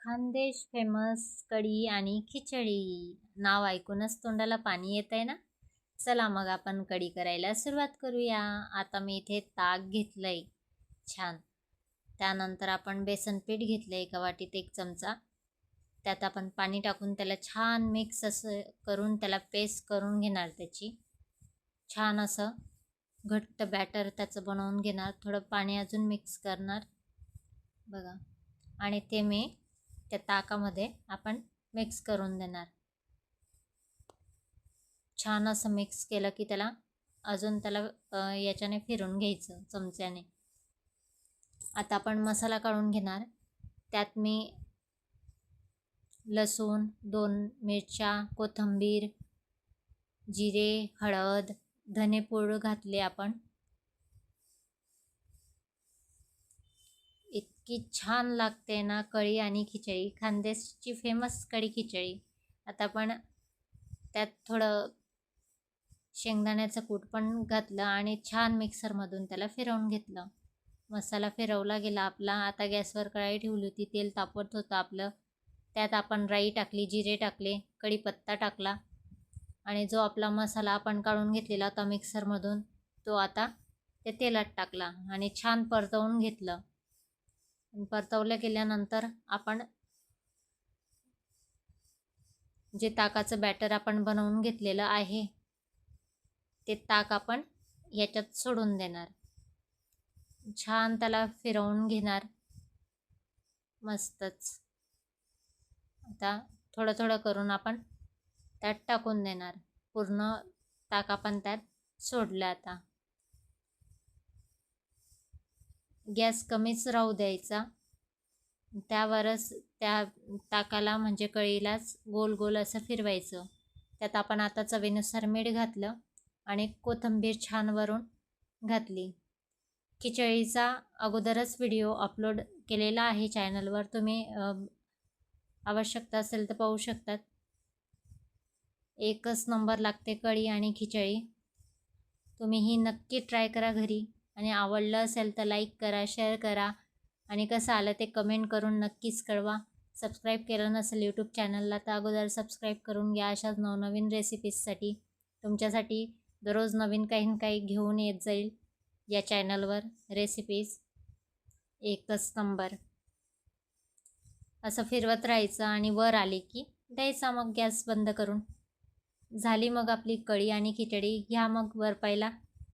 Khandesh famous कढी आणि खिचडी नाव ऐकूनच तोंडाला पाणी येत आहे ना. चला मग आपण कढी करायला सुरुवात करूया. आता मी इथे ताक घेतलंय छान. त्यानंतर आपण बेसन पीठ घेतलंय एका वाटीत 1 चमचा. त्यात आपण पाणी टाकून त्याला छान मिक्स असं करून त्याला पेस्ट करून घेणार. त्याची छान असं घट्ट बॅटर त्याचं बनवून घेणार. थोडं पाणी अजून मिक्स करणार बघा, आणि ते मी त्या ताकामध्ये आपण मिक्स करून देणार. छान असं मिक्स केलं की त्याला अजून याच्याने फिरून घ्यायचं चमच्याने. आता आपण मसाला काढून घेणार. त्यात मी लसूण, 2 मिरच्या, कोथिंबीर, जिरे, हळद, धनेपूड घातले आपण. इतकी छान लागते ना कढी आणि खिचडी, खानदेशची फेमस कढी खिचडी. आता आपण त्यात थोडं शेंगदाण्याचं कूट पण घातलं आणि छान मिक्सरमधून त्याला फिरवून घेतलं. मसाला फिरवला गेला आपला. आता गॅसवर कढई ठेवली होती, तेल तापत होतं आपलं. त्यात आपण राई टाकली, जिरे टाकले, कढीपत्ता टाकला आणि जो आपला मसाला आपण काढून घेतलेला होता मिक्सरमधून तो आता ते तेलात टाकला आणि छान परतवून घेतलं. परतवलं गेल्यानंतर आपण जे ताकाचं बॅटर आपण बनवून घेतलेलं आहे ते ताक आपण याच्यात सोडून देणार. छान त्याला फिरवून घेणार मस्तच. आता थोडं थोडं करून आपण त्यात टाकून देणार. पूर्ण ताक आपण त्यात सोडलं. आता गॅस कमीच राहू द्यायचा. त्यावरच त्या ताकाला म्हणजे कढीलाच गोल गोल असं फिरवायचं. त्यात आपण आता चवीनुसार मीठ घातलं आणि कोथिंबीर छान वरून घातली. खिचडीचा अगोदरच व्हिडिओ अपलोड केलेला आहे चॅनलवर, तुम्ही आवश्यकता असेल तर पाहू शकतात. एकच नंबर लागते कढी आणि खिचडी. तुम्ही ही नक्की ट्राय करा घरी, आणि आवडलं असेल तर लाईक करा, शेअर करा, आणि कसं आलं ते कमेंट करून नक्कीच कळवा. सबस्क्राईब केलं नसेल यूट्यूब चॅनलला तर अगोदर सबस्क्राईब करून घ्या. अशाच नवनवीन रेसिपीजसाठी तुमच्यासाठी दररोज नवीन काही ना काही घेऊन येत जाईल या चॅनलवर रेसिपीज. एकच नंबर. असं फिरवत राहायचं आणि वर आले की द्यायचा मग गॅस बंद करून. झाली मग आपली कढी आणि खिचडी. घ्या मग वर पाहिला.